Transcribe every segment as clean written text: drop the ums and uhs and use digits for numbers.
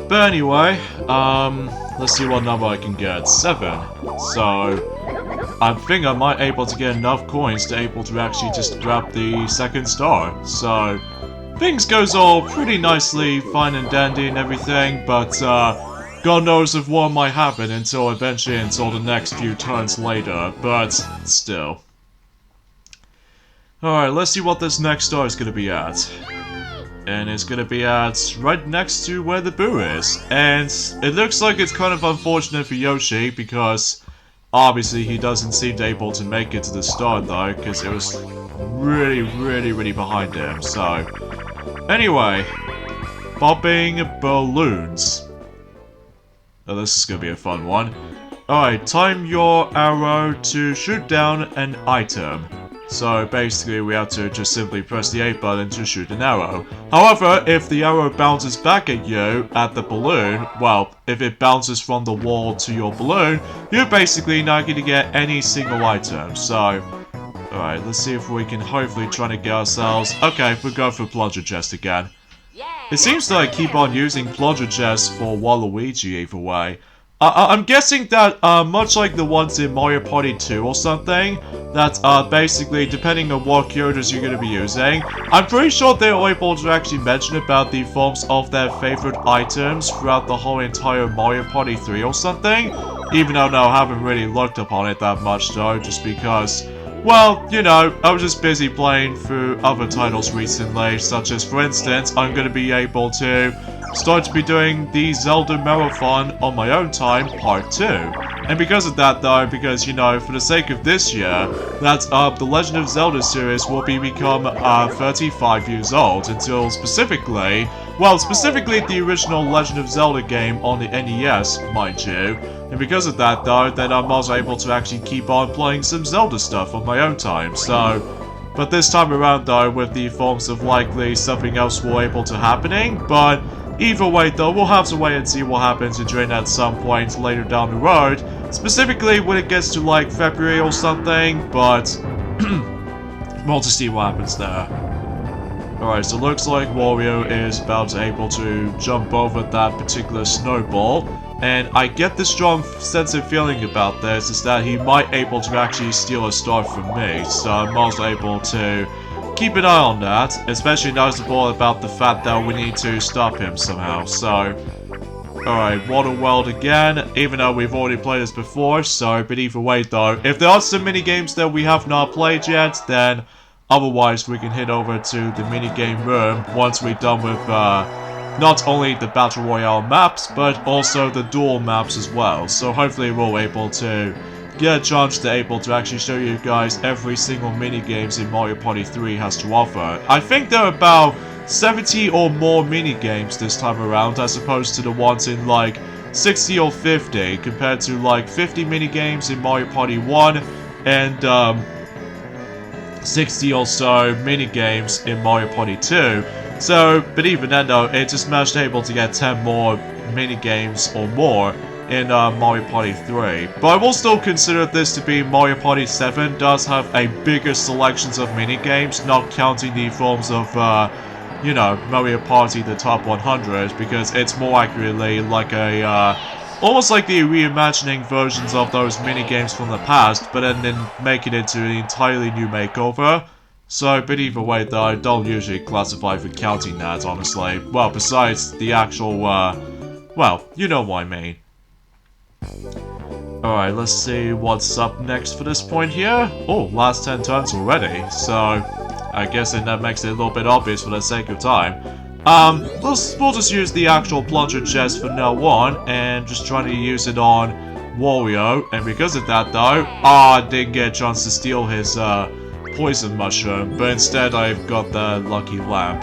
But anyway, let's see what number I can get. 7. So I think I might able to get enough coins to able to actually just grab the second star. So things goes all pretty nicely, fine and dandy and everything, but God knows if what might happen until the next few turns later, but still. Alright, let's see what this next star is gonna be at. And it's gonna be at right next to where the boo is. And it looks like it's kind of unfortunate for Yoshi because obviously he doesn't seem to able to make it to the start though, because it was really behind him. So anyway, popping balloons. Oh, this is gonna be a fun one. Alright, time your arrow to shoot down an item. So basically we have to just simply press the A button to shoot an arrow. However, if the arrow bounces back at you at the balloon, well, if it bounces from the wall to your balloon, you're basically not going to get any single item. So, alright, let's see if we can hopefully try to get ourselves... Okay, we'll go for plunger chest again. It seems that I keep on using plunger chests for Waluigi either way. I'm guessing that, much like the ones in Mario Party 2 or something, that, basically, depending on what characters you're gonna be using, I'm pretty sure they're able to actually mention about the forms of their favorite items throughout the whole entire Mario Party 3 or something. Even though, no, I haven't really looked upon it that much though, just because, well, you know, I was just busy playing through other titles recently, such as, for instance, I'm gonna be able to start to be doing the Zelda Marathon on my own time, part 2. And because of that though, because, you know, for the sake of this year, that, the Legend of Zelda series will become 35 years old until specifically the original Legend of Zelda game on the NES, mind you. And because of that though, then I'm also able to actually keep on playing some Zelda stuff on my own time, so... But this time around though, with the forms of likely something else will able to happening, but... Either way though, we'll have to wait and see what happens during at some point later down the road. Specifically when it gets to like February or something, but we'll just see what happens there. Alright, so looks like Wario is about to able to jump over that particular snowball. And I get the strong sense of feeling about this is that he might able to actually steal a star from me. So I'm also able to keep an eye on that, especially noticeable about the fact that we need to stop him somehow, so... Alright, Water World again, even though we've already played this before, so, but either way though, if there are some mini-games that we have not played yet, then otherwise we can head over to the minigame room once we're done with, not only the Battle Royale maps, but also the duel maps as well, so hopefully we're able to get a chance to actually show you guys every single mini-games in Mario Party 3 has to offer. I think there are about 70 or more mini-games this time around as opposed to the ones in like 60 or 50 compared to like 50 mini-games in Mario Party 1 and 60 or so mini-games in Mario Party 2. So, but even then though, it just managed to able to get 10 more mini-games or more in Mario Party 3. But I will still consider this to be Mario Party 7 does have a bigger selections of minigames, not counting the forms of, you know, Mario Party the Top 100, because it's more accurately like a, almost like the reimagining versions of those minigames from the past, but then make it into an entirely new makeover. So, but either way though, I don't usually classify for counting that, honestly. Well, besides the actual, well, you know what I mean. Alright, let's see what's up next for this point here. Oh, last 10 turns already, so I guess that makes it a little bit obvious for the sake of time. We'll just use the actual plunger chest from now on, and just try to use it on Wario, and because of that though, I didn't get a chance to steal his, poison mushroom, but instead I've got the lucky lamp.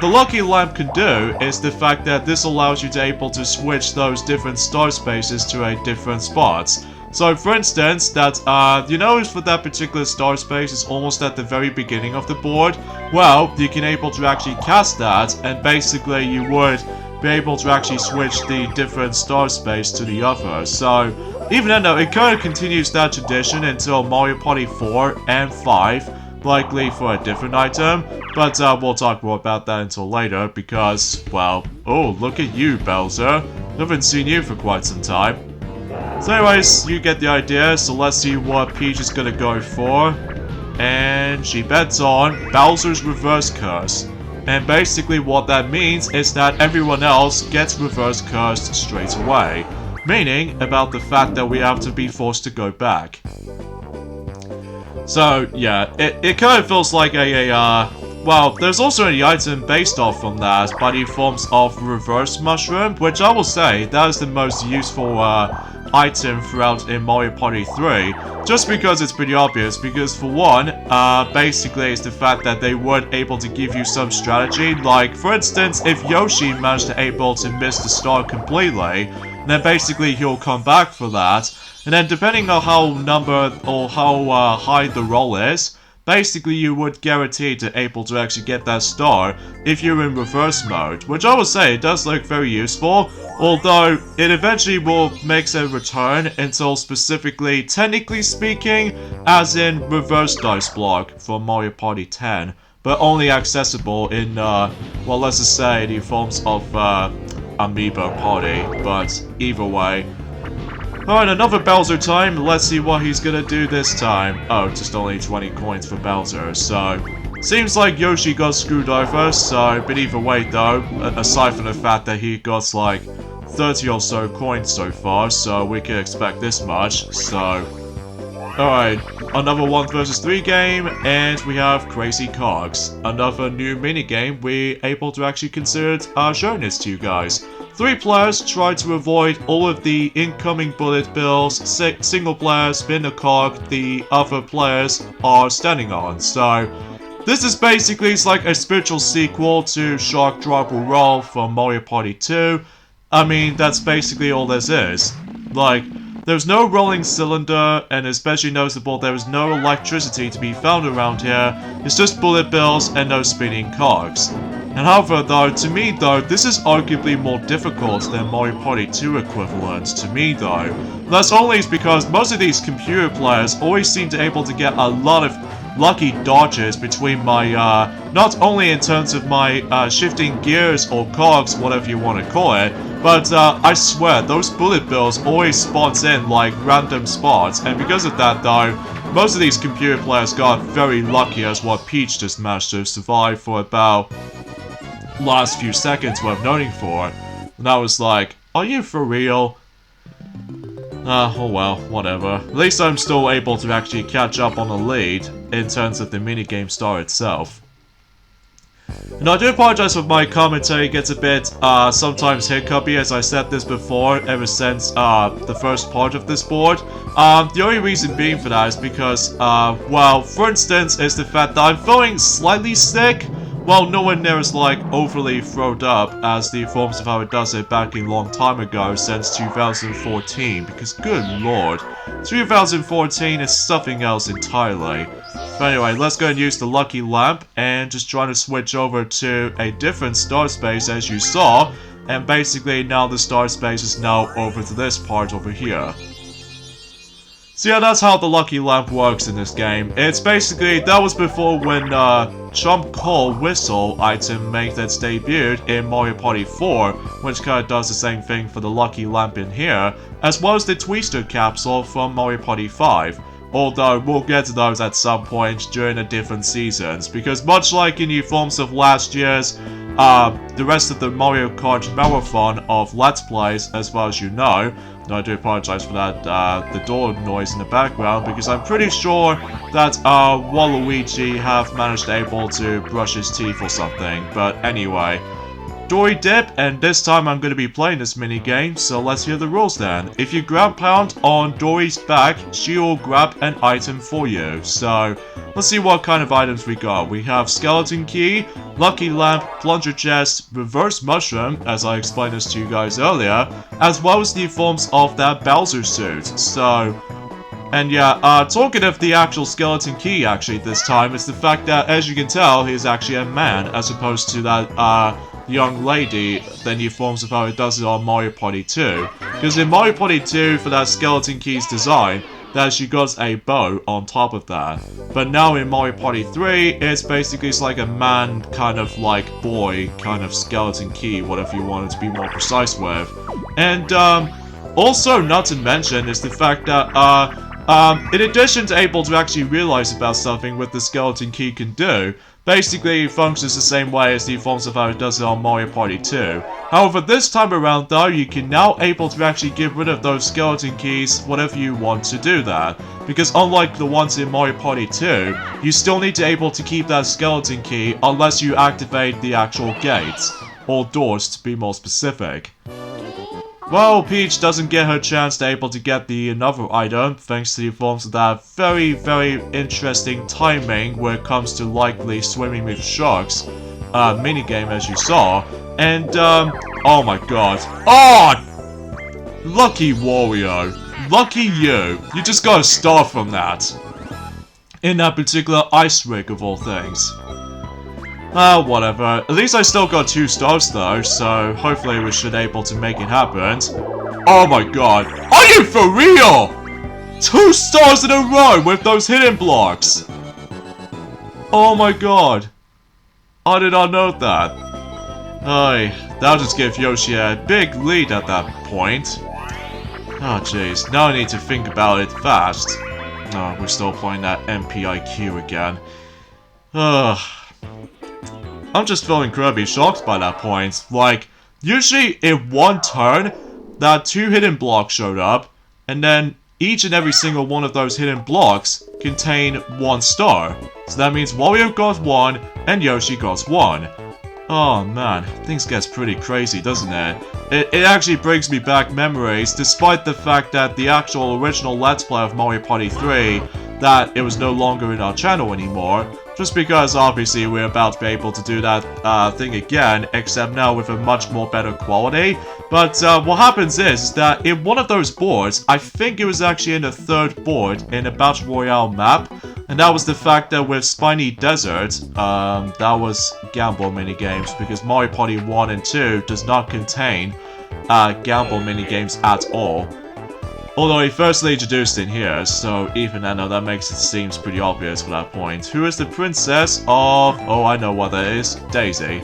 The lucky lamp can do is the fact that this allows you to able to switch those different star spaces to a different spots. So for instance, that, you know, for that particular star space is almost at the very beginning of the board, well, you can able to actually cast that, and basically you would be able to actually switch the different star space to the other. So even then though, it kind of continues that tradition until Mario Party 4 and 5, likely for a different item, but we'll talk more about that until later because, well, oh, look at you, Bowser. Haven't seen you for quite some time. So anyways, you get the idea, so let's see what Peach is gonna go for. And she bets on Bowser's Reverse Curse. And basically what that means is that everyone else gets Reverse Cursed straight away. Meaning about the fact that we have to be forced to go back. So yeah, it kind of feels like well, there's also an item based off from that by the forms of Reverse Mushroom, which I will say that is the most useful item throughout in Mario Party 3, just because it's pretty obvious, because for one, basically it's the fact that they weren't able to give you some strategy, like for instance, if Yoshi managed to able to miss the star completely, then basically he'll come back for that, and then depending on how high the roll is, basically you would guarantee to able to actually get that star if you're in reverse mode, which I will say it does look very useful, although it eventually will make a return until specifically, technically speaking, as in reverse dice block for Mario Party 10, but only accessible in, well, let's just say the forms of Amiibo Party, but either way. Alright, another Bowser time. Let's see what he's gonna do this time. Oh, just only 20 coins for Bowser, so... Seems like Yoshi got screwed over, so... But either way though, aside from the fact that he got like 30 or so coins so far, so we can expect this much, so... Alright, another 1 vs 3 game, and we have Crazy Cogs. Another new minigame we're able to actually consider showing this to you guys. 3 players try to avoid all of the incoming bullet bills, single player spin a cog the other players are standing on. So, this is basically like a spiritual sequel to Shark Drop or Roll from Mario Party 2. I mean, that's basically all this is. Like, there's no rolling cylinder, and especially noticeable there is no electricity to be found around here. It's just bullet bills and no spinning cogs. And however though, to me though, this is arguably more difficult than Mario Party 2 equivalent, to me though. That's only because most of these computer players always seem to able to get a lot of lucky dodges between my, not only in terms of my shifting gears or cogs, whatever you want to call it, but I swear, those bullet bills always spawns in like random spots, and because of that though, most of these computer players got very lucky as what Peach just managed to survive for about last few seconds worth noting for. And I was like, are you for real? Oh well, whatever. At least I'm still able to actually catch up on the lead in terms of the minigame star itself. And I do apologize if my commentary gets a bit sometimes hiccupy, as I said this before ever since the first part of this board. The only reason being for that is because, well, for instance, is the fact that I'm feeling slightly sick. Well, nowhere near as like overly throwed up as the forms of how it does it back a long time ago since 2014, because good lord, 2014 is something else entirely. But anyway, let's go and use the lucky lamp and just try to switch over to a different star space as you saw, and basically now the star space is now over to this part over here. So yeah, that's how the lucky lamp works in this game. It's basically, that was before when Trump Call Whistle item made its debut in Mario Party 4, which kinda does the same thing for the lucky lamp in here, as well as the Twister capsule from Mario Party 5. Although, we'll get to those at some point during the different seasons, because much like in the forms of last year's, the rest of the Mario Kart Marathon of Let's Plays, as well as you know, and I do apologize for that, the door noise in the background, because I'm pretty sure that, Waluigi have managed able to brush his teeth or something, but anyway. Dory dip, and this time I'm going to be playing this minigame, so let's hear the rules then. If you grab pound on Dory's back, she will grab an item for you. So, let's see what kind of items we got. We have Skeleton Key, Lucky Lamp, Plunger Chest, Reverse Mushroom, as I explained this to you guys earlier, as well as the forms of that Bowser suit. So, and yeah, talking of the actual Skeleton Key actually this time, is the fact that, as you can tell, he's actually a man, as opposed to that, young lady than the forms of how it does it on Mario Party 2. Because in Mario Party 2, for that Skeleton Key's design, that she got a bow on top of that. But now in Mario Party 3, it's basically like a man kind of like boy kind of skeleton key, whatever you wanted to be more precise with. And also not to mention is the fact that in addition to able to actually realize about something what the skeleton key can do, basically it functions the same way as the forms of how it does it on Mario Party 2. However, this time around though, you can now able to actually get rid of those skeleton keys whenever you want to do that. Because unlike the ones in Mario Party 2, you still need to able to keep that skeleton key unless you activate the actual gates, or doors to be more specific. Well, Peach doesn't get her chance to able to get the another item, thanks to the forms of that very, very interesting timing when it comes to likely swimming with sharks minigame as you saw. And, oh my god. Oh! Lucky Wario. Lucky you. You just got a star from that. In that particular ice rig of all things. Whatever. At least I still got 2 stars though, so hopefully we should able to make it happen. Oh my god. Are you for real? 2 stars in a row with those hidden blocks. Oh my god. I did not know that. Hey, that'll just give Yoshi a big lead at that point. Oh jeez, now I need to think about it fast. Oh, we're still playing that MPIQ again. Ugh. I'm just feeling incredibly shocked by that point. Like, usually in one turn, that 2 hidden blocks showed up, and then each and every single one of those hidden blocks contain 1 star. So that means Wario got 1, and Yoshi got 1. Oh man, things gets pretty crazy, doesn't it? It actually brings me back memories, despite the fact that the actual original Let's Play of Mario Party 3, that it was no longer in our channel anymore. Just because obviously we're about to be able to do that thing again, except now with a much more better quality. But what happens is that in one of those boards, I think it was actually in the 3rd board in a Battle Royale map, and that was the fact that with Spiny Desert, that was gamble minigames, because Mario Party 1 and 2 does not contain gamble minigames at all. Although he firstly introduced in here, so even I know that makes it seems pretty obvious for that point. Who is the princess of... oh, I know what that is. Daisy.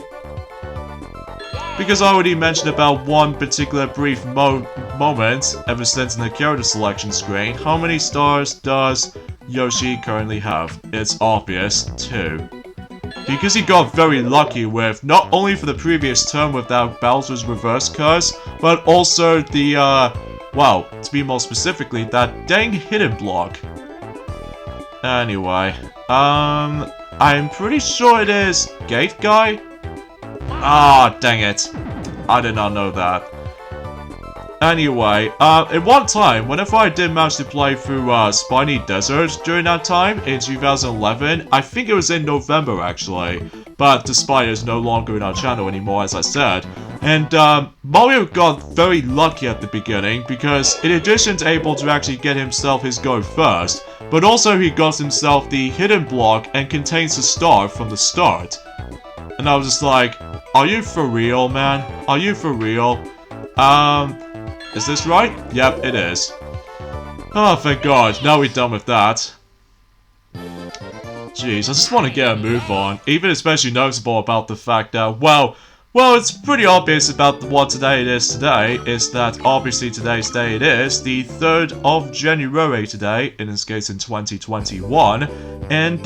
Because I already mentioned about one particular brief moment ever since in the character selection screen. How many stars does Yoshi currently have? It's obvious, 2. Because he got very lucky with, not only for the previous turn with that Bowser's reverse curse, but also the, well, to be more specifically, that dang hidden block. Anyway, I'm pretty sure it is Gate Guy? Ah, dang it. I did not know that. Anyway, at one time, whenever I did manage to play through Spiny Desert during that time, in 2011, I think it was in November actually, but despite it's no longer in our channel anymore, as I said. And Mario got very lucky at the beginning, because in addition to able to actually get himself his go first, but also he got himself the hidden block and contains a star from the start. And I was just like, are you for real, man? Are you for real? Is this right? Yep, it is. Oh, thank God. Now we're done with that. Jeez, I just want to get a move on. Even especially noticeable about the fact that, well, it's pretty obvious about what today it is today, is that obviously today's day it is, the 3rd of January today, in this case in 2021, and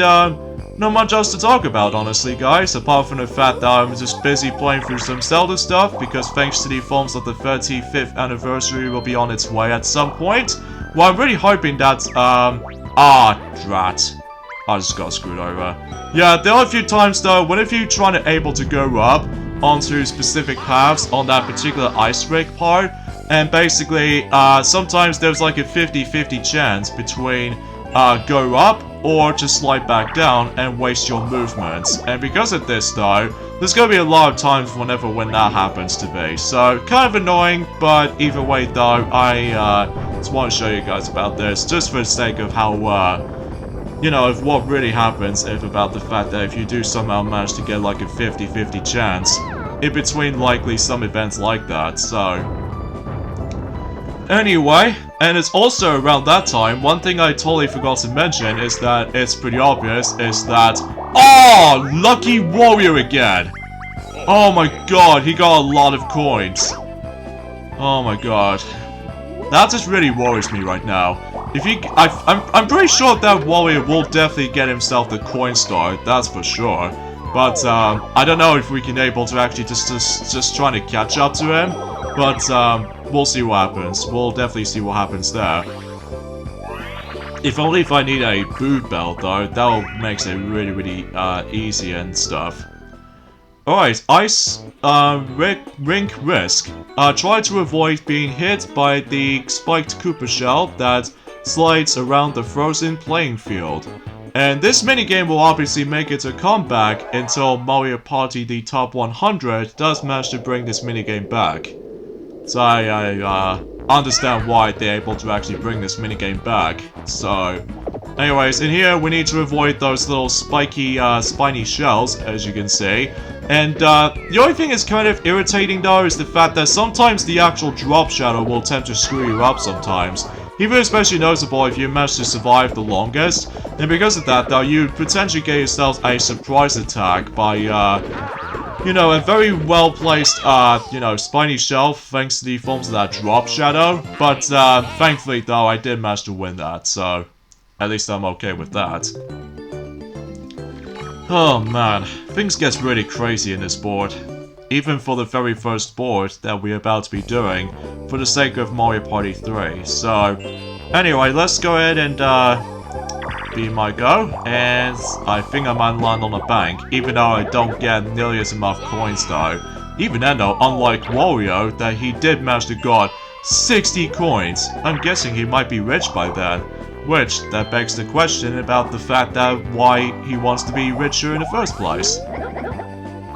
not much else to talk about, honestly, guys, apart from the fact that I'm just busy playing through some Zelda stuff, because thanks to the forms of the 35th anniversary will be on its way at some point. Well, I'm really hoping that, drat. I just got screwed over. Yeah, there are a few times, though, whenever you're trying to able to go up onto specific paths on that particular ice rig part, and basically, sometimes there's like a 50-50 chance between go up or just slide back down and waste your movements. And because of this though, there's gonna be a lot of times when that happens to be. So kind of annoying, but either way though, I just want to show you guys about this, just for the sake of how, you know, of what really happens if about the fact that if you do somehow manage to get like a 50-50 chance in between likely some events like that, so... Anyway, And it's also around that time, one thing I totally forgot to mention is that it's pretty obvious, is that... Oh! Lucky Warrior again! Oh my god, he got a lot of coins. Oh my god. That just really worries me right now. If he... I'm pretty sure that Warrior will definitely get himself the coin star, that's for sure. But, I don't know if we can able to actually just try to catch up to him. But, we'll see what happens. We'll definitely see what happens there. If only if I need a boot belt, though, that makes it really easy and stuff. Alright, Ice, Rink Risk. Try to avoid being hit by the spiked Koopa shell that slides around the frozen playing field. And this minigame will obviously make it a comeback until Mario Party the Top 100 does manage to bring this minigame back. So I understand why they're able to actually bring this minigame back. So, anyways, in here we need to avoid those little spiky, spiny shells, as you can see. And the only thing that's kind of irritating though is the fact that sometimes the actual drop shadow will tend to screw you up sometimes. Even especially noticeable if you manage to survive the longest. And because of that though, you potentially get yourself a surprise attack by, you know, a very well-placed, you know, spiny shell thanks to the forms of that drop shadow. But, thankfully though, I did manage to win that, so at least I'm okay with that. Oh man, things get really crazy in this board. Even for the very first board that we're about to be doing, for the sake of Mario Party 3. So, anyway, let's go ahead and, be my go, and I think I might land on a bank, even though I don't get nearly as enough coins though. Even then though, unlike Wario, that he did manage to got 60 coins, I'm guessing he might be rich by then. Which, that begs the question about the fact that why he wants to be richer in the first place.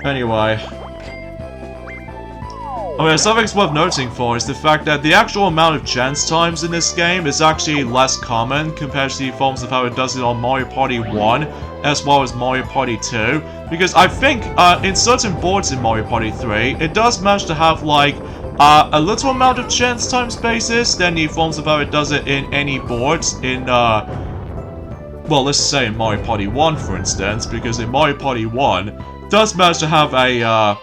Anyway. Okay, something's worth noting for is the fact that the actual amount of chance times in this game is actually less common compared to the forms of how it does it on Mario Party 1 as well as Mario Party 2. Because I think in certain boards in Mario Party 3, it does manage to have like a little amount of chance time spaces than the forms of how it does it in any boards in well, let's say in Mario Party 1 for instance, because in Mario Party 1 does manage to have a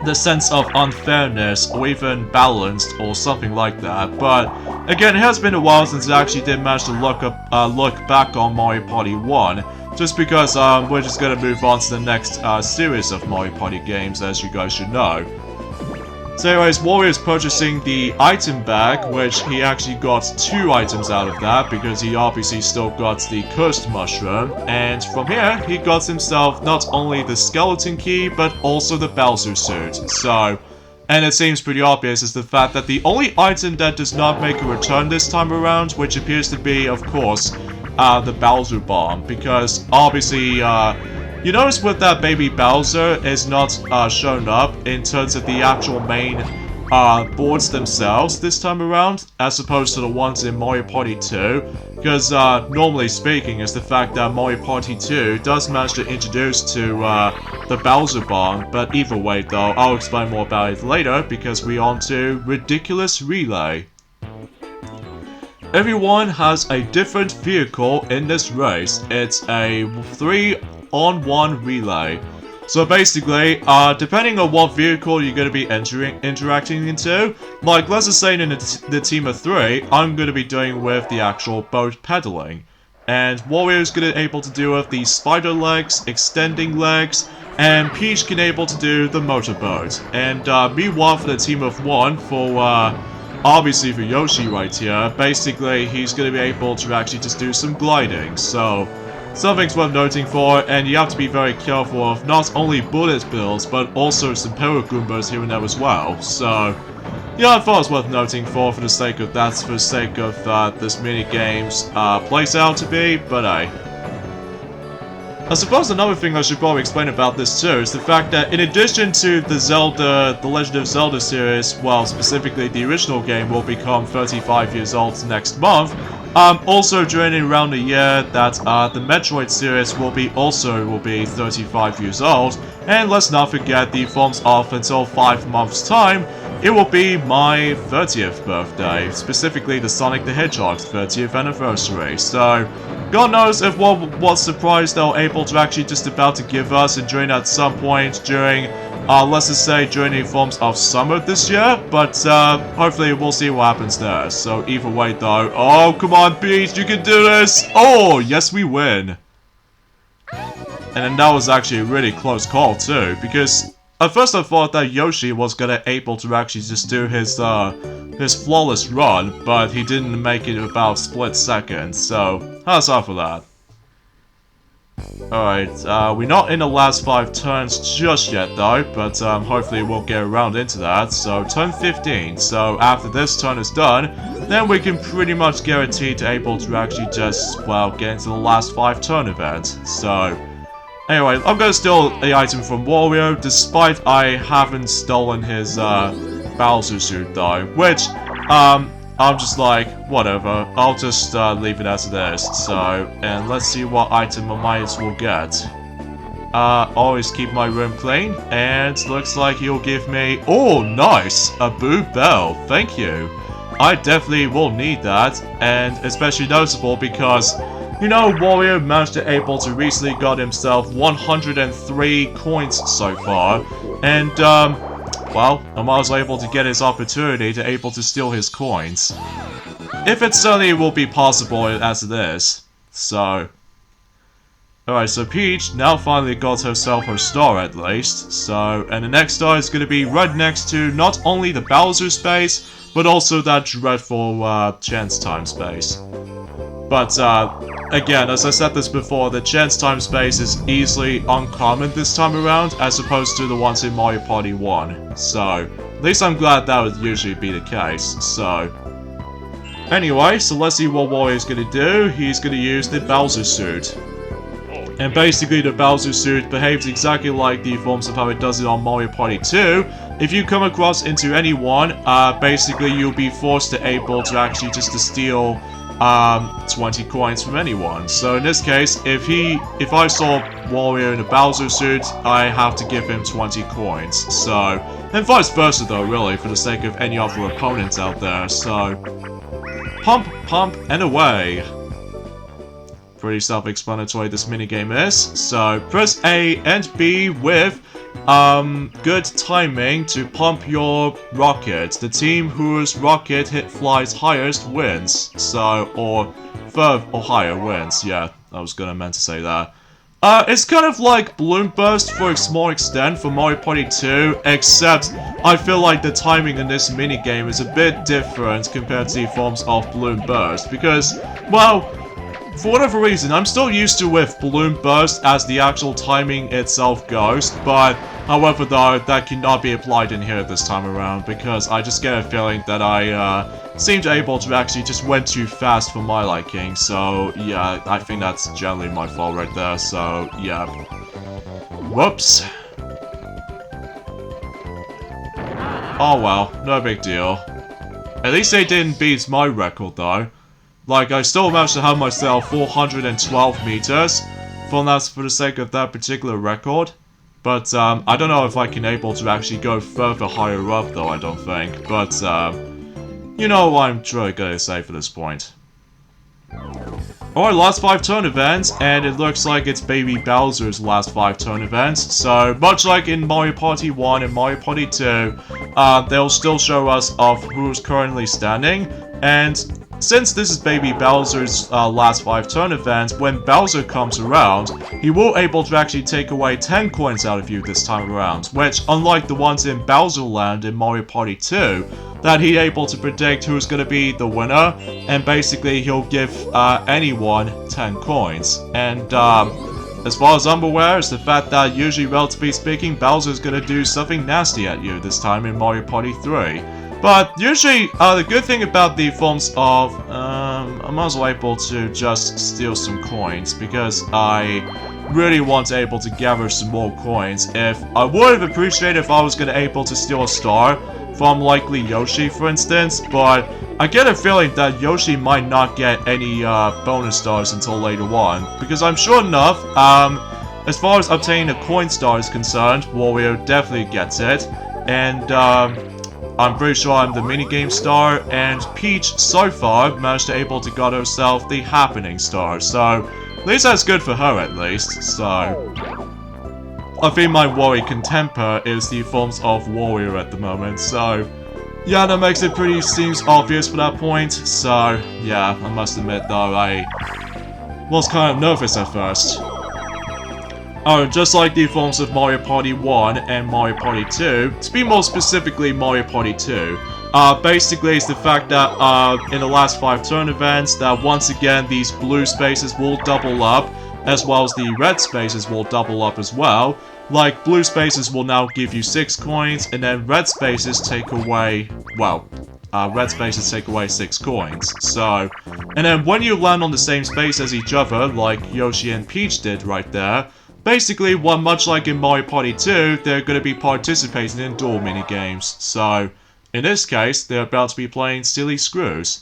the sense of unfairness or even balanced or something like that. But again, it has been a while since I actually did manage to look back on Mario Party 1, just because we're just gonna move on to the next series of Mario Party games, as you guys should know. So anyways, Warrior's purchasing the item bag, which he actually got 2 items out of that, because he obviously still got the cursed mushroom, and from here, he got himself not only the skeleton key, but also the Bowser suit. So, and it seems pretty obvious is the fact that the only item that does not make a return this time around, which appears to be, of course, the Bowser bomb, because obviously, you notice with that baby Bowser is not shown up in terms of the actual main boards themselves this time around, as opposed to the ones in Mario Party 2, because normally speaking is the fact that Mario Party 2 does manage to introduce to the Bowser bomb, but either way though, I'll explain more about it later because we're on to Ridiculous Relay. Everyone has a different vehicle in this race. It's a 3-on-1 relay. So basically, depending on what vehicle you're going to be interacting into, like let's just say in the team of 3, I'm going to be doing with the actual boat pedaling. And Wario's going to be able to do with the spider legs, extending legs, and Peach can able to do the motorboat. And meanwhile for the team of 1, for obviously for Yoshi right here, basically he's going to be able to actually just do some gliding. So something's worth noting for, and you have to be very careful of not only bullet bills, but also some power Goombas here and there as well. So, yeah, I thought it was worth noting for the sake of that, for the sake of this minigame's plays out to be, but hey. I suppose another thing I should probably explain about this too is the fact that in addition to the Legend of Zelda series, well, specifically the original game will become 35 years old next month, also during around the year that the Metroid series will be 35 years old, and let's not forget the forms of until 5 months time, it will be my 30th birthday, specifically the Sonic the Hedgehog's 30th anniversary. So, God knows if what surprise they're able to actually just about to give us and during at some point during, let's just say during the forms of summer this year, but hopefully we'll see what happens there. So either way though, oh come on Peach, you can do this! Oh, yes we win! And then that was actually a really close call too, because at first I thought that Yoshi was gonna able to actually just do his flawless run, but he didn't make it about a split second, so how's that for that? Alright, we're not in the last 5 turns just yet though, but hopefully we'll get around into that. So turn 15, so after this turn is done, then we can pretty much guarantee to able to actually just, well, get into the last 5 turn event. So anyway, I'm gonna steal the item from Wario, despite I haven't stolen his Bowser suit though, which I'm just like, whatever, I'll just leave it as it is. So, and let's see what item I might as well get. Always keep my room clean, and looks like he'll give me, oh nice, a Boo Bell, thank you. I definitely will need that, and especially noticeable because, you know, Wario managed to able to recently got himself 103 coins so far, and well, I was able to get his opportunity to able to steal his coins. If it certainly will be possible as it is. So, alright, so Peach now finally got herself her star at least. So, and the next star is going to be right next to not only the Bowser space, but also that dreadful chance time space. But, again, as I said this before, the chance time space is easily uncommon this time around, as opposed to the ones in Mario Party 1. So, at least I'm glad that would usually be the case, so. Anyway, so let's see what Wario's gonna do. He's gonna use the Bowser suit. And basically the Bowser suit behaves exactly like the forms of how it does it on Mario Party 2. If you come across into anyone, basically you'll be forced to able to actually just to steal 20 coins from anyone. So in this case, if I saw Wario in a Bowser suit, I have to give him 20 coins. So, and vice versa though, really, for the sake of any other opponents out there. So, pump, pump, and away. Pretty self-explanatory this minigame is. So, press A and B with good timing to pump your rocket. The team whose rocket flies highest wins. So, or third or higher wins. Yeah, I was meant to say that. It's kind of like Balloon Burst for a small extent for Mario Party 2, except I feel like the timing in this minigame is a bit different compared to the forms of Balloon Burst, because, well, for whatever reason, I'm still used to with Balloon Burst as the actual timing itself goes, but however though, that cannot be applied in here this time around, because I just get a feeling that I seemed able to actually just went too fast for my liking, so yeah, I think that's generally my fault right there, so yeah. Whoops. Oh well, no big deal. At least they didn't beat my record though. Like, I still managed to have myself 412 meters for the sake of that particular record. But, I don't know if I can able to actually go further higher up though, I don't think. But, you know what I'm truly gonna say for this point. Alright, last 5 turn events, and it looks like it's Baby Bowser's last 5 turn events. So, much like in Mario Party 1 and Mario Party 2, they'll still show us of who's currently standing. And since this is Baby Bowser's last 5 turn event, when Bowser comes around, he will able to actually take away 10 coins out of you this time around, which, unlike the ones in Bowser Land in Mario Party 2, that he's able to predict who's going to be the winner, and basically he'll give anyone 10 coins. And as far as I'm aware, it's the fact that usually, relatively speaking, Bowser's going to do something nasty at you this time in Mario Party 3. But usually, the good thing about the forms of, I'm also able to just steal some coins, because I really want to able to gather some more coins. If I would have appreciated if I was going to able to steal a star from likely Yoshi, for instance, but I get a feeling that Yoshi might not get any bonus stars until later on, because I'm sure enough, as far as obtaining a coin star is concerned, Wario definitely gets it, and I'm pretty sure I'm the minigame star, and Peach, so far, managed to able to got herself the happening star, so at least that's good for her at least, so I think my worry contemporary is the forms of warrior at the moment, so yeah, that makes it pretty seems obvious for that point, so yeah, I must admit though, I was kind of nervous at first. Oh, just like the forms of Mario Party 1 and Mario Party 2, to be more specifically Mario Party 2, basically it's the fact that in the last 5 turn events, that once again these blue spaces will double up, as well as the red spaces will double up as well. Like, blue spaces will now give you 6 coins, and then red spaces take away, well, red spaces take away 6 coins, so... And then when you land on the same space as each other, like Yoshi and Peach did right there, basically, much like in Mario Party 2, they're going to be participating in duel minigames. So, in this case, they're about to be playing Silly Screws.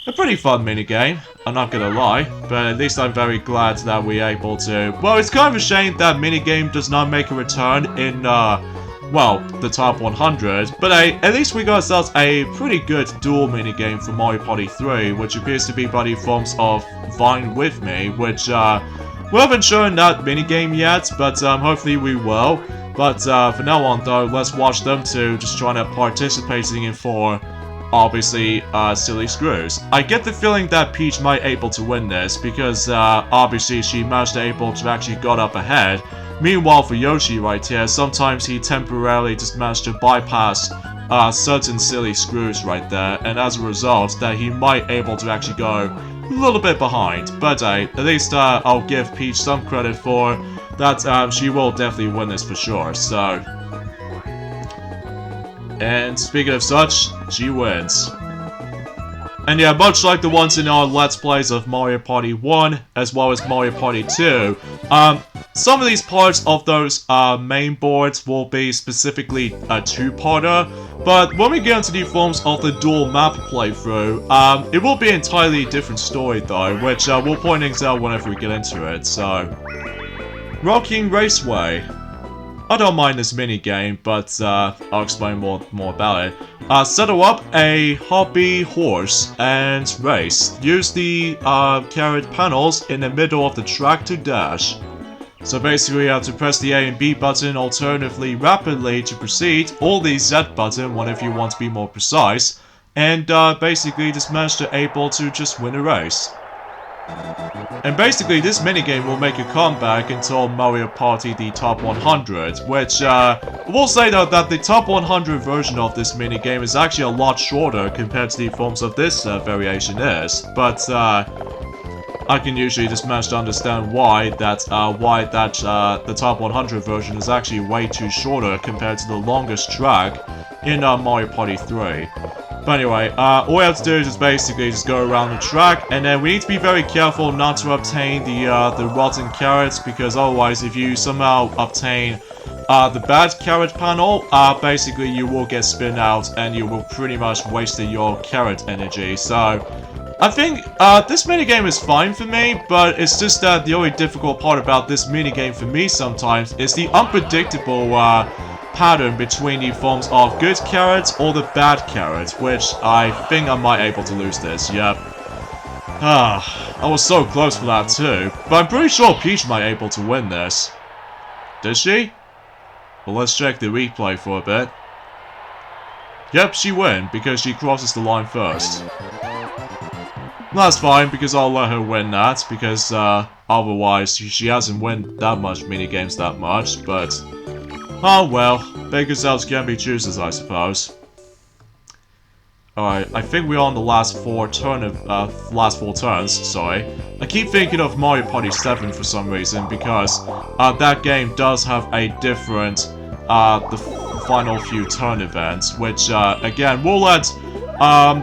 A pretty fun minigame, I'm not gonna lie, but at least I'm very glad that we're able to... Well, it's kind of a shame that minigame does not make a return in, well, the top 100, but at least we got ourselves a pretty good duel minigame for Mario Party 3, which appears to be by the forms of Vine With Me, which, we haven't shown that minigame yet, but hopefully we will. But for now on though, let's watch them two just trying to participating in for, obviously, Silly Screws. I get the feeling that Peach might able to win this, because obviously she managed to able to actually got up ahead. Meanwhile for Yoshi right here, sometimes he temporarily just managed to bypass certain Silly Screws right there, and as a result that he might able to actually go a little bit behind, but at least I'll give Peach some credit for that. She will definitely win this for sure, so... And speaking of such, she wins. And yeah, much like the ones in our Let's Plays of Mario Party 1, as well as Mario Party 2, some of these parts of those main boards will be specifically a two-parter, but when we get into the forms of the dual map playthrough, it will be an entirely different story though, which we'll point things out whenever we get into it, so... Rocking Raceway. I don't mind this minigame, but I'll explain more about it. Settle up a hobby horse and race. Use the carrot panels in the middle of the track to dash. So basically you have to press the A and B button alternatively rapidly to proceed, or the Z button whenever you want to be more precise, and basically just manage to able to just win a race. And basically this minigame will make a comeback until Mario Party the Top 100, which I will say though that the Top 100 version of this minigame is actually a lot shorter compared to the forms of this variation is, but I can usually just manage to understand why the Top 100 version is actually way too shorter compared to the longest track in Mario Party 3. But anyway, all we have to do is just basically just go around the track, and then we need to be very careful not to obtain the rotten carrots, because otherwise if you somehow obtain the bad carrot panel, basically you will get spin out and you will pretty much waste your carrot energy. So I think this minigame is fine for me, but it's just that the only difficult part about this minigame for me sometimes is the unpredictable pattern between the forms of good carrots or the bad carrots, which I think I might able to lose this, yep. I was so close for that too, but I'm pretty sure Peach might able to win this. Did she? Well, let's check the replay for a bit. Yep, she win, because she crosses the line first. That's fine, because I'll let her win that, because otherwise she hasn't won that much minigames that much, but... Oh well, beggars elves can be choosers, I suppose. Alright, I think we're on the last four turns, sorry. I keep thinking of Mario Party 7 for some reason, because that game does have a different, the final few turn events, which, again, we'll let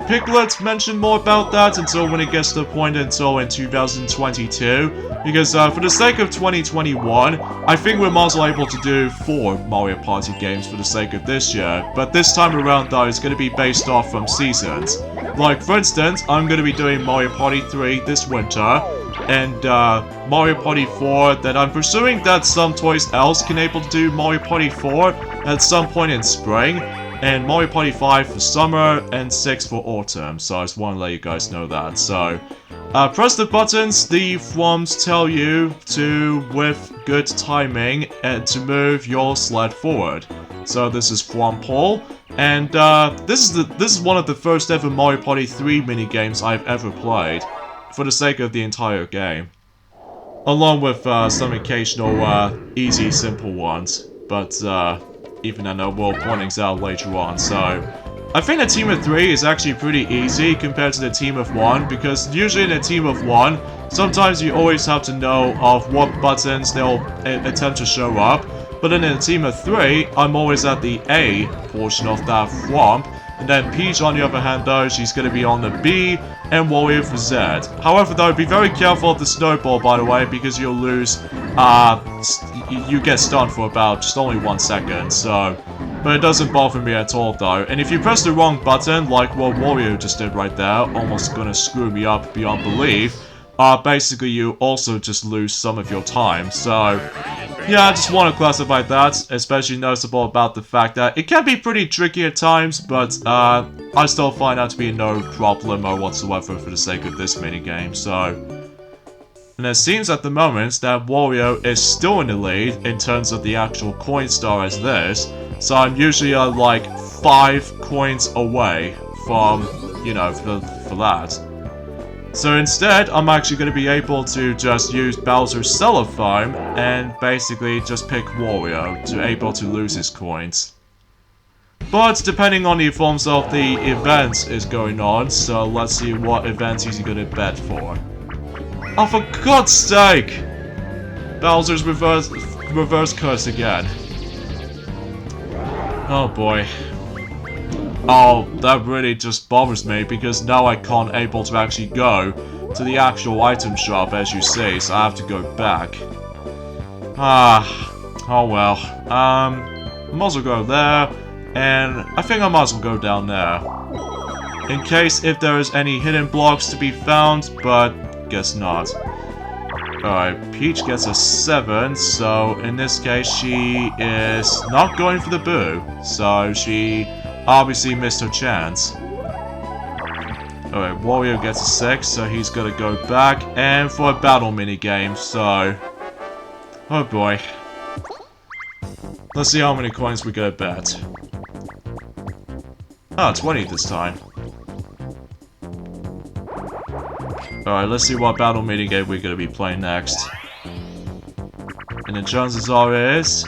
Piglet mention more about that until when it gets to the point until in 2022, because for the sake of 2021, I think we're also able to do 4 Mario Party games for the sake of this year, but this time around though it's going to be based off from seasons. Like for instance, I'm going to be doing Mario Party 3 this winter, and Mario Party 4, then I'm presuming that some toys else can able to do Mario Party 4 at some point in spring. and Mario Party 5 for summer, and 6 for autumn. So I just want to let you guys know that. So, press the buttons the FWOMs tell you to with good timing and to move your sled forward. So this is FWOM Pull, and this is one of the first ever Mario Party 3 minigames I've ever played, for the sake of the entire game. Along with some occasional easy, simple ones, but even then I will point things out later on. So I think a team of 3 is actually pretty easy compared to the team of 1, because usually in a team of 1, sometimes you always have to know of what buttons they'll attempt to show up. But in a team of 3, I'm always at the A portion of that FWOMP, and then Peach on the other hand though, she's going to be on the B, and Wario for Z. However though, be very careful of the snowball by the way, because you'll lose, you get stunned for about just only 1 second, so... But it doesn't bother me at all though, and if you press the wrong button, like what Wario just did right there, almost gonna screw me up beyond belief, basically you also just lose some of your time, so... Yeah, I just want to classify that, especially noticeable about the fact that it can be pretty tricky at times, but I still find that to be no problem or whatsoever for the sake of this minigame, so... And it seems at the moment that Wario is still in the lead in terms of the actual coin star as this, so I'm usually like 5 coins away from, you know, for that. So instead, I'm actually going to be able to just use Bowser's Cellophane and basically just pick Wario to able to lose his coins. But depending on the forms of the event is going on, so let's see what event he's going to bet for. Oh, for God's sake! Bowser's reverse curse again. Oh boy. Oh, that really just bothers me, because now I can't able to actually go to the actual item shop, as you see, so I have to go back. Oh well. I might as well go there, and I think I might as well go down there. In case if there is any hidden blocks to be found, but guess not. Alright, Peach gets a 7, so in this case she is not going for the boo, so she obviously missed her chance. Alright, Wario gets a 6, so he's gonna go back, and for a battle minigame, so... Oh boy. Let's see how many coins we gonna bet. Oh, 20 this time. Alright, let's see what battle minigame we're gonna be playing next. And the chances are is...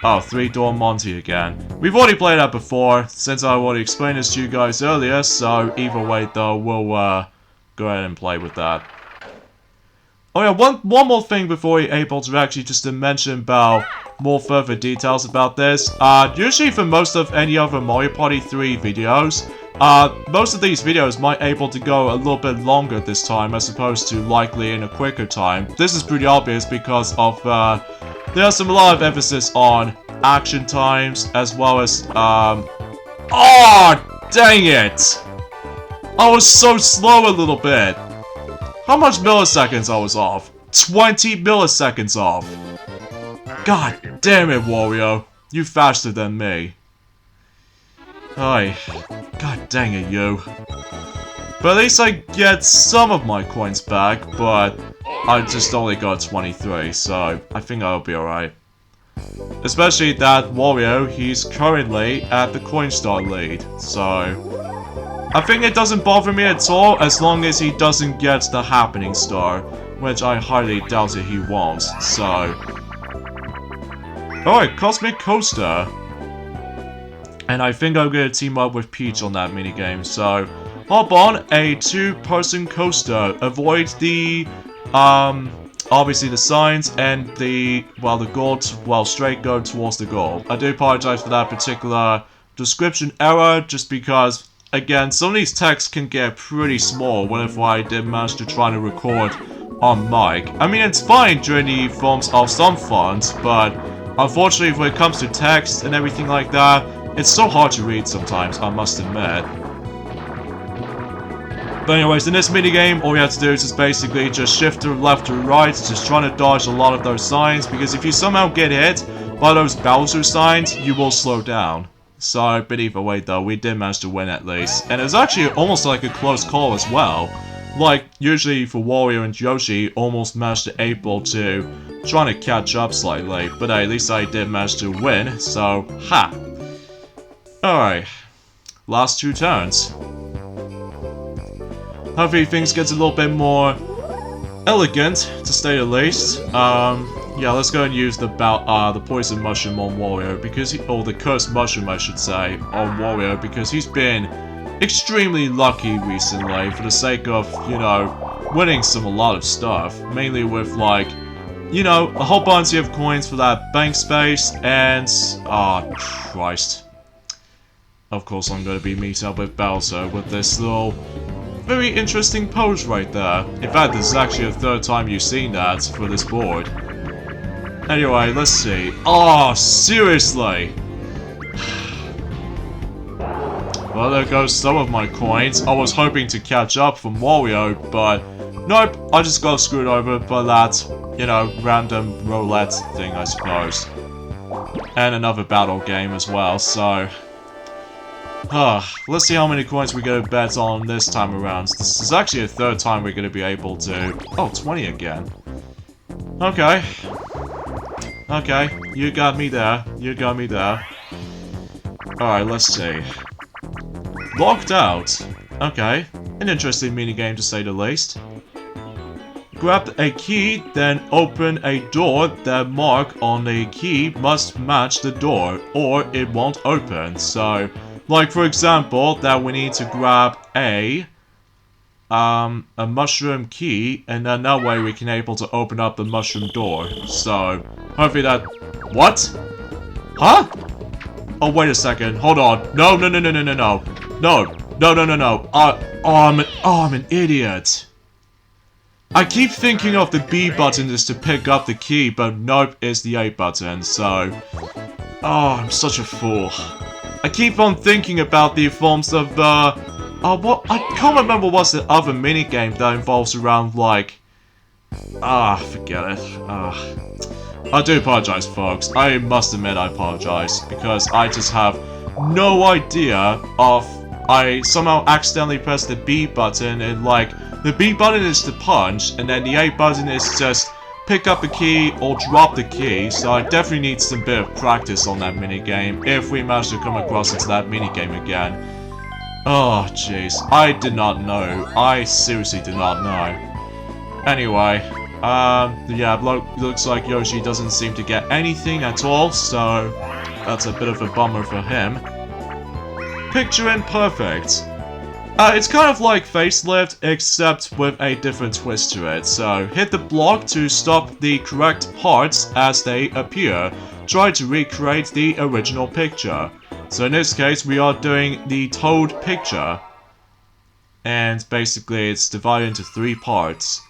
Oh, 3-door Monty again. We've already played that before, since I already explained this to you guys earlier, so either way though, we'll go ahead and play with that. Oh yeah, one more thing before you're able to actually just to mention about more further details about this. Usually for most of any other Mario Party 3 videos, most of these videos might able to go a little bit longer this time as opposed to likely in a quicker time. This is pretty obvious because of, there's a lot of emphasis on action times as well as, oh, dang it! I was so slow a little bit. How much milliseconds I was off? 20 milliseconds off. God damn it, Wario. You faster than me. Aye. God dang it, you. But at least I get some of my coins back, but I just only got 23, so I think I'll be alright. Especially that Wario, he's currently at the coin star lead, so... I think it doesn't bother me at all as long as he doesn't get the happening star, which I highly doubt that he won't, so... Alright, Cosmic Coaster. And I think I'm gonna team up with Peach on that minigame, so... Hop on a 2-person coaster. Avoid the, obviously the signs and the, well, the goal, straight go towards the goal. I do apologize for that particular description error, just because, again, some of these texts can get pretty small whenever I did manage to try to record on mic. I mean, it's fine during the forms of some fonts, but unfortunately when it comes to text and everything like that, it's so hard to read sometimes, I must admit. But anyways, in this minigame, all you have to do is just basically just shift to left or right, just trying to dodge a lot of those signs, because if you somehow get hit by those Bowser signs, you will slow down. So, but either way though, we did manage to win at least. And it was actually almost like a close call as well. Like, usually for Wario and Yoshi, almost managed to able to trying to catch up slightly. But at least I did manage to win, so, ha! Alright. Last 2 turns. Hopefully things get a little bit more elegant, to say the least. Yeah, let's go and use the poison mushroom on Wario, because or the cursed mushroom, I should say, on Wario, because he's been extremely lucky recently for the sake of, you know, winning a lot of stuff, mainly with, like, you know, a whole bunch of coins for that bank space, and, oh, Christ. Of course I'm going to be meeting up with Bowser with this little very interesting pose right there. In fact, this is actually the 3rd time you've seen that for this board. Anyway, let's see. Oh, seriously! Well, there goes some of my coins. I was hoping to catch up from Wario, but nope, I just got screwed over by that, you know, random roulette thing, I suppose. And another battle game as well, so... let's see how many coins we're going to bet on this time around. This is actually the 3rd time we're going to be able to... Oh, 20 again. Okay. Okay, you got me there. You got me there. Alright, let's see. Locked out. Okay, an interesting minigame to say the least. Grab a key, then open a door. The mark on the key must match the door, or it won't open. So, like for example, that we need to grab a mushroom key, and then that way we can able to open up the mushroom door. So, hopefully that... What? Huh? Oh, wait a second. Hold on. No, no, no, no, no, no, no. No. No, no, no, no. I'm an idiot. I keep thinking of the B button is to pick up the key, but nope, it's the A button, so... Oh, I'm such a fool. I keep on thinking about the forms of, what? I can't remember what's the other minigame that involves around, like... forget it. I do apologize, folks. I must admit I apologize, because I just have no idea of... I somehow accidentally pressed the B button, and, like, the B button is to punch, and then the A button is just pick up a key or drop the key, so I definitely need some bit of practice on that minigame if we manage to come across into that minigame again. Oh, jeez. I did not know. I seriously did not know. Anyway, yeah, looks like Yoshi doesn't seem to get anything at all, so that's a bit of a bummer for him. Picture in perfect. It's kind of like Facelift, except with a different twist to it. So, hit the block to stop the correct parts as they appear. Try to recreate the original picture. So in this case, we are doing the Toad picture. And basically, it's divided into 3 parts.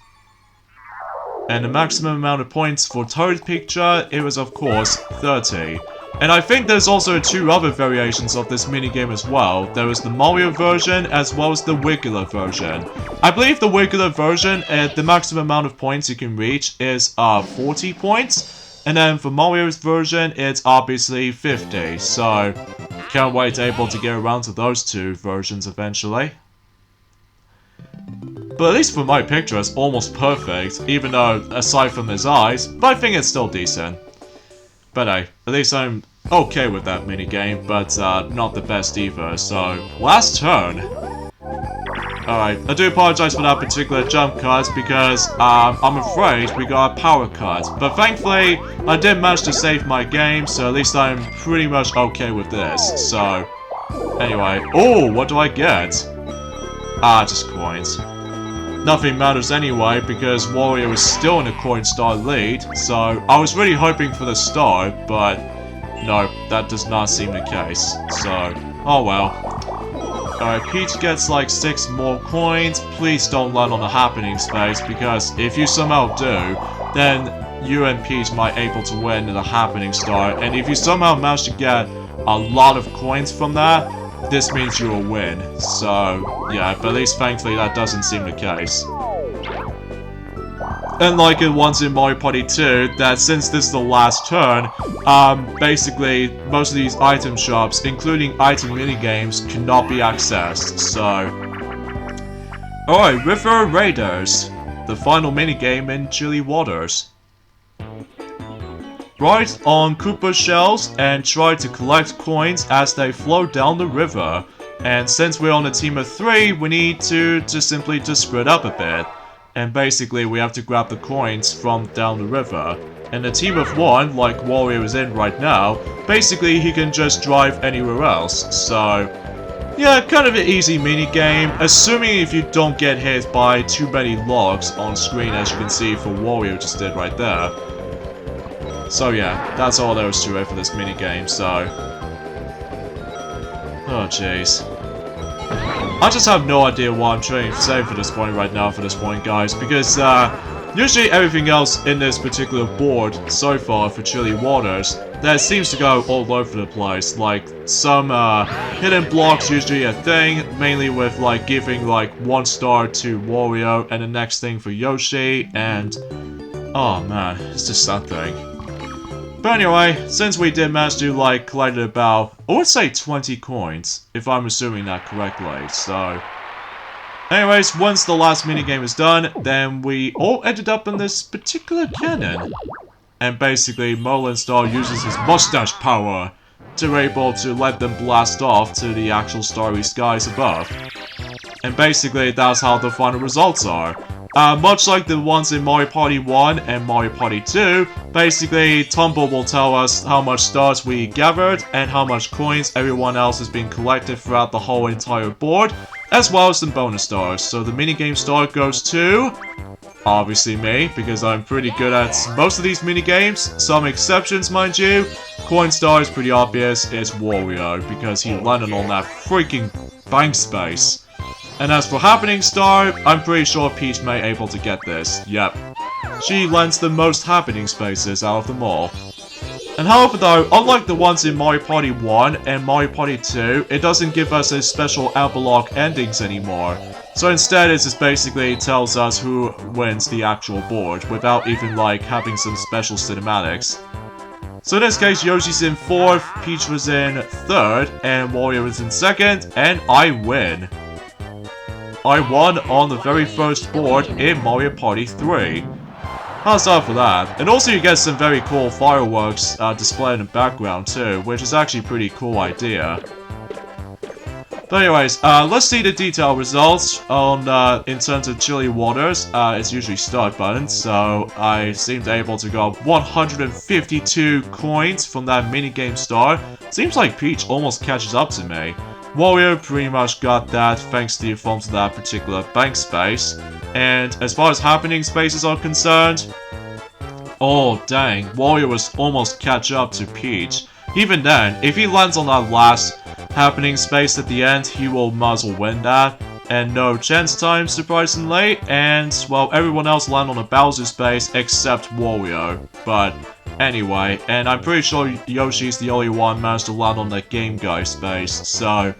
And the maximum amount of points for Toad picture, it was of course 30. And I think there's also 2 other variations of this minigame as well. There is the Mario version as well as the Wiggler version. I believe the Wiggler version, the maximum amount of points you can reach is 40 points. And then for Mario's version, it's obviously 50. So, can't wait able to get around to those 2 versions eventually. But at least for my picture, it's almost perfect, even though, aside from his eyes, but I think it's still decent. But hey, at least I'm okay with that minigame, but not the best either, so last turn. Alright, I do apologize for that particular jump cut because I'm afraid we got a power cut. But thankfully, I did manage to save my game, so at least I'm pretty much okay with this. So, anyway. Oh, what do I get? Just coins. Nothing matters anyway, because Wario is still in a coin star lead, so I was really hoping for the star, but no, that does not seem the case, so, oh well. Alright, Peach gets like 6 more coins. Please don't land on the happening space, because if you somehow do, then you and Peach might able to win the happening star, and if you somehow manage to get a lot of coins from that, this means you will win. So, yeah, but at least thankfully that doesn't seem the case. unlike it once in Mario Party 2, that since this is the last turn, basically, most of these item shops, including item minigames, cannot be accessed, so... Alright, River Raiders, the final minigame in Chilly Waters. Ride on Koopa shells and try to collect coins as they flow down the river. And since we're on a team of 3, we need to simply spread up a bit. And basically we have to grab the coins from down the river. And a team of 1, like Wario is in right now, basically he can just drive anywhere else, so... Yeah, kind of an easy minigame, assuming if you don't get hit by too many logs on screen, as you can see for Wario just did right there. So yeah, that's all there is to it for this minigame, so... Oh jeez. I just have no idea what I'm trying to say for this point right now, guys, because usually everything else in this particular board so far for Chilly Waters, that seems to go all over the place. Like, some hidden blocks usually a thing, mainly with like giving like 1 star to Wario and the next thing for Yoshi, and oh man, it's just that thing. But anyway, since we did manage to like collect about, I would say 20 coins, if I'm assuming that correctly, so... Anyways, once the last minigame is done, then we all ended up in this particular cannon. And basically, Merlin Star uses his mustache power to be able to let them blast off to the actual starry skies above. And basically, that's how the final results are. Much like the ones in Mario Party 1 and Mario Party 2, basically, Tumble will tell us how much stars we gathered and how much coins everyone else has been collected throughout the whole entire board, as well as some bonus stars. So the minigame star goes to... obviously me, because I'm pretty good at most of these minigames. Some exceptions, mind you. Coin star is pretty obvious, it's Wario, because he landed on that freaking bank space. And as for Happening Star, I'm pretty sure Peach may be able to get this. Yep. She lands the most Happening Spaces out of them all. And however though, unlike the ones in Mario Party 1 and Mario Party 2, it doesn't give us a special epilogue endings anymore. So instead it just basically tells us who wins the actual board, without even like having some special cinematics. So in this case, Yoshi's in 4th, Peach was in 3rd, and Wario is in 2nd, and I win. I won on the very first board in Mario Party 3. How's that for that? And also you get some very cool fireworks displayed in the background too, which is actually a pretty cool idea. But anyways, let's see the detailed results on in terms of Chilly Waters. It's usually start button, so I seemed able to go 152 coins from that minigame star. Seems like Peach almost catches up to me. Wario pretty much got that thanks to the forms of that particular bank space. And as far as happening spaces are concerned, oh dang, Wario was almost catch up to Peach. Even then, if he lands on that last happening space at the end, he will muzzle win that. And no chance time, surprisingly, and well, everyone else land on a Bowser space except Wario. But anyway, and I'm pretty sure Yoshi's the only one managed to land on that Game Guy space, so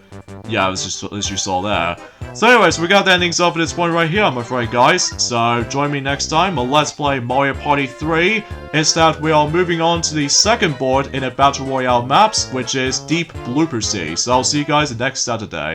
yeah, as you saw there. So anyways, we got the endings up at this point right here, I'm afraid, guys. So join me next time on Let's Play Mario Party 3. Instead, we are moving on to the second board in a Battle Royale maps, which is Deep Blooper Sea. So I'll see you guys next Saturday.